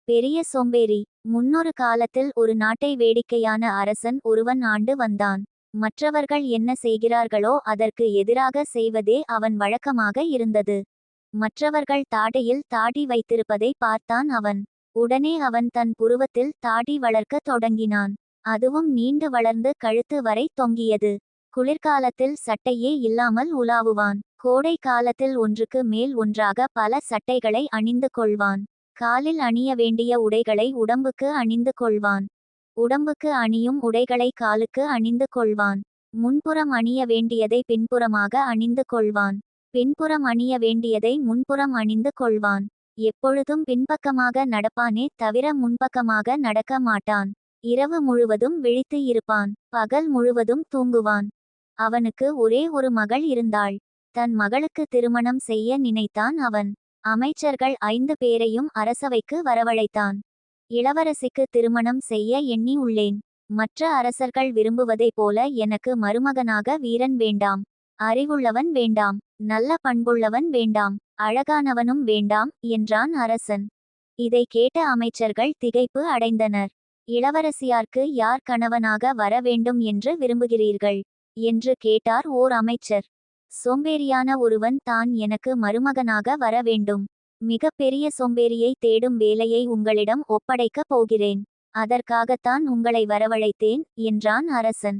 பெரிய சோம்பேறி. முன்னொரு காலத்தில் ஒரு நாட்டை வேடிக்கையான அரசன் ஒருவன் ஆண்டு வந்தான். மற்றவர்கள் என்ன செய்கிறார்களோ அதற்கு எதிராக செய்வதே அவன் வழக்கமாக இருந்தது. மற்றவர்கள் தாடையில் தாடி வைத்திருப்பதை பார்த்தான் அவன். உடனே அவன் தன் புருவத்தில் தாடி வளர்க்க தொடங்கினான். அதுவும் நீண்டு வளர்ந்து கழுத்து வரை தொங்கியது. குளிர்காலத்தில் சட்டையே இல்லாமல் உலாவுவான். கோடை காலத்தில் ஒன்றுக்கு மேல் ஒன்றாக பல சட்டைகளை அணிந்து கொள்வான். காலில் அணிய வேண்டிய உடைகளை உடம்புக்கு அணிந்து கொள்வான். உடம்புக்கு அணியும் உடைகளை காலுக்கு அணிந்து கொள்வான். முன்புறம் அணிய வேண்டியதை பின்புறமாக அணிந்து கொள்வான். பின்புறம் அணிய வேண்டியதை முன்புறம் அணிந்து கொள்வான். எப்பொழுதும் பின்பக்கமாக நடப்பானே தவிர முன்பக்கமாக நடக்க மாட்டான். இரவு முழுவதும் விழித்து இருப்பான். பகல் முழுவதும் தூங்குவான். அவனுக்கு ஒரே ஒரு மகள் இருந்தாள். தன் மகளுக்கு திருமணம் செய்ய நினைத்தான் அவன். அமைச்சர்கள் 5 பேரையும் அரசவைக்கு வரவழைத்தான். இளவரசிக்கு திருமணம் செய்ய எண்ணி உள்ளேன். மற்ற அரசர்கள் விரும்புவதைப் போல எனக்கு மருமகனாக வீரன் வேண்டாம். அறிவுள்ளவன் வேண்டாம். நல்ல பண்புள்ளவன் வேண்டாம். அழகானவனும் வேண்டாம் என்றான் அரசன். இதை கேட்ட அமைச்சர்கள் திகைப்பு அடைந்தனர். இளவரசியார்க்கு யார் கணவனாக வர வேண்டும் என்று விரும்புகிறீர்கள் என்று கேட்டார் ஓர் அமைச்சர். சோம்பேறியான ஒருவன் தான் எனக்கு மருமகனாக வர வேண்டும். மிக பெரிய சோம்பேறியை தேடும் வேலையை உங்களிடம் ஒப்படைக்கப் போகிறேன். அதற்காகத்தான் உங்களை வரவழைத்தேன் என்றான் அரசன்.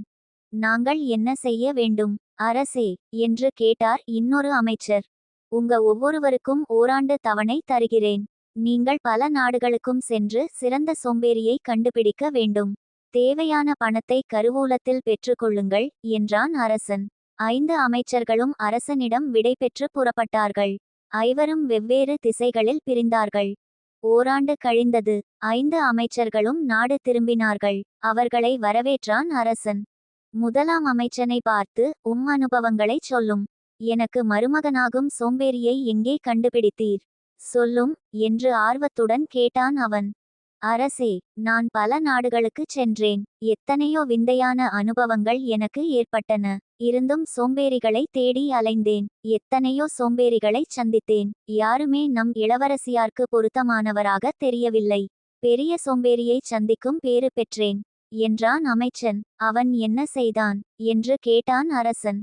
நாங்கள் என்ன செய்ய வேண்டும் அரசே என்று கேட்டார் இன்னொரு அமைச்சர். உங்க ஒவ்வொருவருக்கும் ஓராண்டு தவணை தருகிறேன். நீங்கள் பல நாடுகளுக்கும் சென்று சிறந்த சோம்பேறியை கண்டுபிடிக்க வேண்டும். தேவையான பணத்தை கருவூலத்தில் பெற்றுக்கொள்ளுங்கள் என்றான் அரசன். 5 அமைச்சர்களும் அரசனிடம் விடை பெற்று புறப்பட்டார்கள். 5வரும் வெவ்வேறு திசைகளில் பிரிந்தார்கள். ஓராண்டு கழிந்தது. 5 அமைச்சர்களும் நாடு திரும்பினார்கள். அவர்களை வரவேற்றான் அரசன். முதலாம் அமைச்சனை பார்த்து அனுபவங்களைச் சொல்லும். எனக்கு மருமகனாகும் சோம்பேறியை எங்கே கண்டுபிடித்தீர் சொல்லும் என்று ஆர்வத்துடன் கேட்டான் அவன். அரசே, நான் பல நாடுகளுக்குச் சென்றேன். எத்தனையோ விந்தையான அனுபவங்கள் எனக்கு ஏற்பட்டன. இருந்தும் சோம்பேறிகளை தேடி அலைந்தேன். எத்தனையோ சோம்பேறிகளைச் சந்தித்தேன். யாருமே நம் இளவரசியார்க்கு பொருத்தமானவராக தெரியவில்லை. பெரிய சோம்பேறியைச் சந்திக்கும் பேறு பெற்றேன் என்றான் அமைச்சன். அவன் என்ன செய்தான் என்று கேட்டான் அரசன்.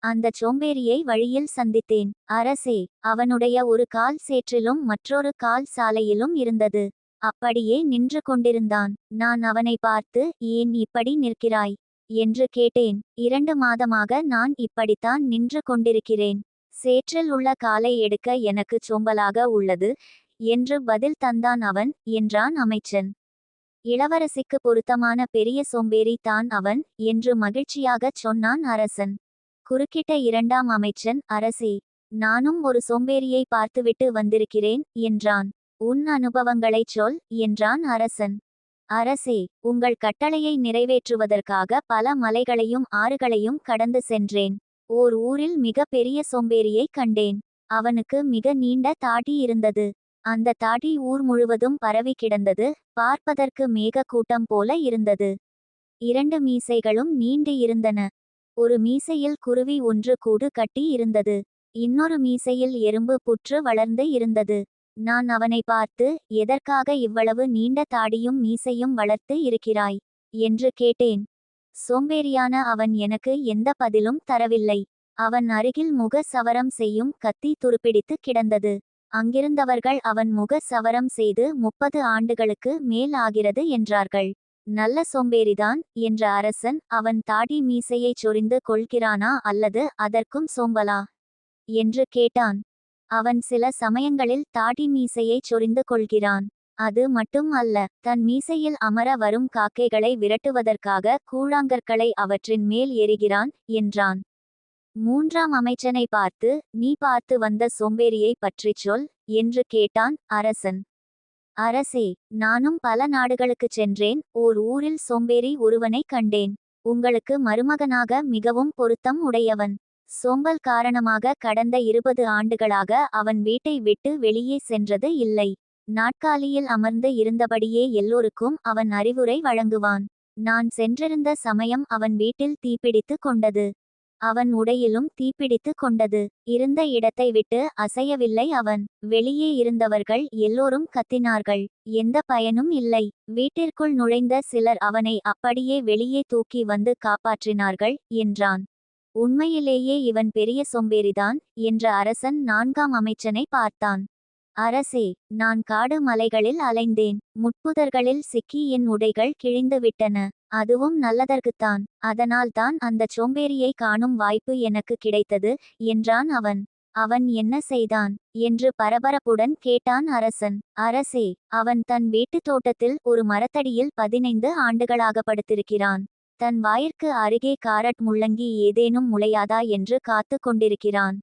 அந்தச் சோம்பேறியை வழியில் சந்தித்தேன் அரசே. அவனுடைய ஒரு கால் சேற்றிலும் மற்றொரு கால் சாலையிலும் இருந்தது. அப்படியே நின்று கொண்டிருந்தான். நான் அவனை பார்த்து, ஏன் இப்படி நிற்கிறாய் என்று கேட்டேன். 2 மாதமாக நான் இப்படித்தான் நின்று கொண்டிருக்கிறேன். சேற்றில் உள்ள காலை எடுக்க எனக்கு சோம்பலாக உள்ளது என்று பதில் தந்தான் அவன் என்றான் அமைச்சன். இளவரசிக்கு பொருத்தமான பெரிய சோம்பேறி தான் அவன் என்று மகிழ்ச்சியாகச் சொன்னான் அரசன். குறுக்கிட்ட 2ஆம் அமைச்சன், அரசே, நானும் ஒரு சோம்பேறியை பார்த்துவிட்டு வந்திருக்கிறேன் என்றான். உன் அனுபவங்களைச் சொல் என்றான் அரசன். அரசே, உங்கள் கட்டளையை நிறைவேற்றுவதற்காக பல மலைகளையும் ஆறுகளையும் கடந்து சென்றேன். ஓர் ஊரில் மிக பெரிய சோம்பேறியை கண்டேன். அவனுக்கு மிக நீண்ட தாடி இருந்தது. அந்த தாடி ஊர் முழுவதும் பரவி கிடந்தது. பார்ப்பதற்கு மேக கூட்டம் போல இருந்தது. 2 மீசைகளும் நீண்டு இருந்தன. ஒரு மீசையில் குருவி ஒன்று கூடு கட்டி இருந்தது. இன்னொரு மீசையில் எறும்பு புற்று வளர்ந்து இருந்தது. நான் அவனை பார்த்து, எதற்காக இவ்வளவு நீண்ட தாடியும் மீசையும் வளர்த்து இருக்கிறாய் என்று கேட்டேன். சோம்பேறியான அவன் எனக்கு எந்த பதிலும் தரவில்லை. அவன் அருகில் முக சவரம் செய்யும் கத்தி துருப்பிடித்து கிடந்தது. அங்கிருந்தவர்கள் அவன் முக சவரம் செய்து 30 ஆண்டுகளுக்கு மேல் ஆகிறது என்றார்கள். நல்ல சோம்பேறிதான் என்ற அரசன், அவன் தாடி மீசையைச் சொரிந்து கொள்கிறானா அல்லது அதற்கும் சோம்பலா என்று கேட்டான். அவன் சில சமயங்களில் தாடி மீசையைச் சொரிந்து கொள்கிறான். அது மட்டும் அல்ல, தன் மீசையில் அமர வரும் காக்கைகளை விரட்டுவதற்காக கூழாங்கற்களை அவற்றின் மேல் எறிகிறான் என்றான். 3ஆம் அமைச்சனை பார்த்து, நீ பார்த்து வந்த சோம்பேறியை பற்றிச் சொல் என்று கேட்டான் அரசன். அரசே, நானும் பல நாடுகளுக்குச் சென்றேன். ஓர் ஊரில் சோம்பேறி ஒருவனை கண்டேன். உங்களுக்கு மருமகனாக மிகவும் பொருத்தம் உடையவன். சோம்பல் காரணமாக கடந்த 20 ஆண்டுகளாக அவன் வீட்டை விட்டு வெளியே சென்றது இல்லை. நாட்காலியில் அமர்ந்து இருந்தபடியே எல்லோருக்கும் அவன் அறிவுரை வழங்குவான். நான் சென்றிருந்த சமயம் அவன் வீட்டில் தீப்பிடித்து கொண்டது. அவன் உடையிலும் தீப்பிடித்து கொண்டது. இருந்த இடத்தை விட்டு அசையவில்லை அவன். வெளியே இருந்தவர்கள் எல்லோரும் கத்தினார்கள். எந்த பயனும் இல்லை. வீட்டிற்குள் நுழைந்த சிலர் அவனை அப்படியே வெளியே தூக்கி வந்து காப்பாற்றினார்கள் என்றான். உண்மையிலேயே இவன் பெரிய சோம்பேறிதான் என்ற அரசன் 4ஆம் அமைச்சனை பார்த்தான். அரசே, நான் காடு மலைகளில் அலைந்தேன். முட்புதர்களில் சிக்கி என் உடைகள் கிழிந்து விட்டன. அதுவும் நல்லதற்குத்தான். அதனால்தான் அந்த சோம்பேறியை காணும் வாய்ப்பு எனக்கு கிடைத்தது என்றான் அவன். அவன் என்ன செய்தான் என்று பரபரப்புடன் கேட்டான் அரசன். அரசே, அவன் தன் வீட்டுத் தோட்டத்தில் ஒரு மரத்தடியில் 15 ஆண்டுகளாக படுத்திருக்கிறான். தன் வாயிற்கு அருகே காரட் முள்ளங்கி ஏதேனும் முளையாதா என்று காத்து கொண்டிருக்கிறான்.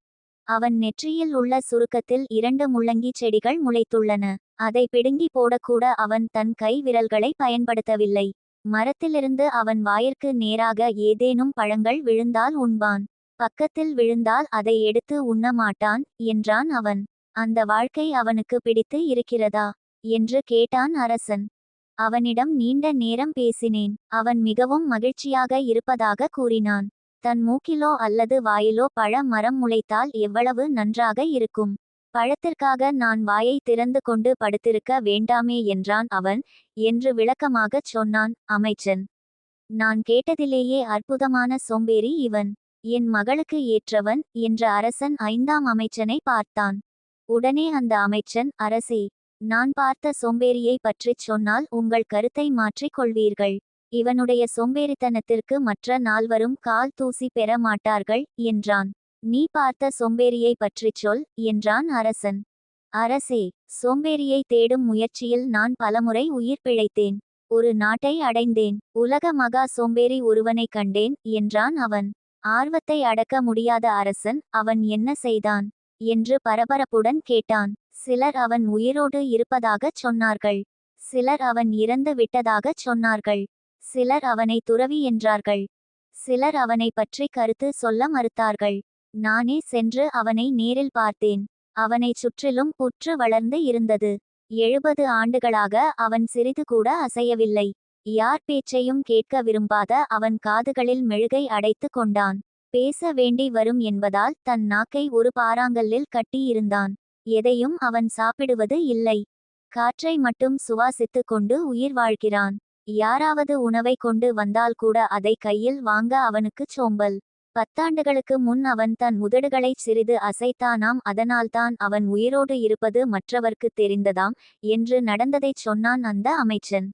அவன் நெற்றியில் உள்ள சுருக்கத்தில் 2 முள்ளங்கி செடிகள் முளைத்துள்ளன. அதை பிடுங்கி போடக்கூட அவன் தன் கை விரல்களை பயன்படுத்தவில்லை. மரத்திலிருந்து அவன் வாயிற்கு நேராக ஏதேனும் பழங்கள் விழுந்தால் உண்பான். பக்கத்தில் விழுந்தால் அதை எடுத்து உண்ண மாட்டான் என்றான் அவன். அந்த வாழ்க்கை அவனுக்கு பிடித்து இருக்கிறதா என்று கேட்டான் அரசன். அவனிடம் நீண்ட நேரம் பேசினேன். அவன் மிகவும் மகிழ்ச்சியாக இருப்பதாக கூறினான். தன் மூக்கிலோ அல்லது வாயிலோ பழ மரம் முளைத்தால் எவ்வளவு நன்றாக இருக்கும். பழத்திற்காக நான் வாயை திறந்து கொண்டு படுத்திருக்க வேண்டாமே என்றான் அவன் என்று விளக்கமாகச் சொன்னான் அமைச்சன். நான் கேட்டதிலேயே அற்புதமான சோம்பேறி இவன். என் மகளுக்கு ஏற்றவன் என்ற அரசன் 5ஆம் அமைச்சனை பார்த்தான். உடனே அந்த அமைச்சன், அரசே, நான் பார்த்த சோம்பேறியை பற்றிச் சொன்னால் உங்கள் கருத்தை மாற்றிக் கொள்வீர்கள். இவனுடைய சோம்பேறித்தனத்திற்கு மற்ற 4வரும் கால் தூசி பெற மாட்டார்கள் என்றான். நீ பார்த்த சோம்பேறியை பற்றிச் சொல் என்றான் அரசன். அரசே, சோம்பேறியை தேடும் முயற்சியில் நான் பலமுறை உயிர் பிழைத்தேன். ஒரு நாட்டை அடைந்தேன். உலக மகா சோம்பேறி ஒருவனை கண்டேன் என்றான் அவன். ஆர்வத்தை அடக்க முடியாத அரசன், அவன் என்ன செய்தான் என்று பரபரப்புடன் கேட்டான். சிலர் அவன் உயிரோடு இருப்பதாகச் சொன்னார்கள். சிலர் அவன் இறந்து விட்டதாகச் சொன்னார்கள். சிலர் அவனை துறவி என்றார்கள். சிலர் அவனை பற்றி கருத்து சொல்ல மறுத்தார்கள். நானே சென்று அவனை நேரில் பார்த்தேன். அவனை சுற்றிலும் புற்று வளர்ந்து இருந்தது. 70 ஆண்டுகளாக அவன் சிறிது கூட அசையவில்லை. யார் பேச்சையும் கேட்க விரும்பாத அவன் காதுகளில் மெழுகை அடைத்து கொண்டான். பேச வேண்டி வரும் என்பதால் தன் நாக்கை ஒரு பாறாங்கல்லில் கட்டியிருந்தான். எதையும் அவன் சாப்பிடுவது இல்லை. காற்றை மட்டும் சுவாசித்து கொண்டு உயிர் வாழ்கிறான். யாராவது உணவை கொண்டு வந்தால் கூட அதை கையில் வாங்க அவனுக்குச் சோம்பல். 10 ஆண்டுகளுக்கு முன் அவன் தன் உதடுகளைச் சிறிது அசைத்தானாம். அதனால்தான் அவன் உயிரோடு இருப்பது மற்றவர்க்கு தெரிந்ததாம் என்று நடந்ததைச் சொன்னான் அந்த அமைச்சன்.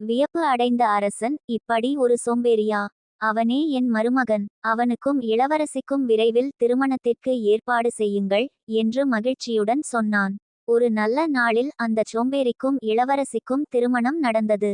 வியப்பு அடைந்த அரசன், இப்படி ஒரு சோம்பேறியா? அவனே என் மருமகன். அவனுக்கும் இளவரசிக்கும் விரைவில் திருமணத்திற்கு ஏற்பாடு செய்யுங்கள் என்று மகிழ்ச்சியுடன் சொன்னான். ஒரு நல்ல நாளில் அந்த சோம்பேறிக்கும் இளவரசிக்கும் திருமணம் நடந்தது.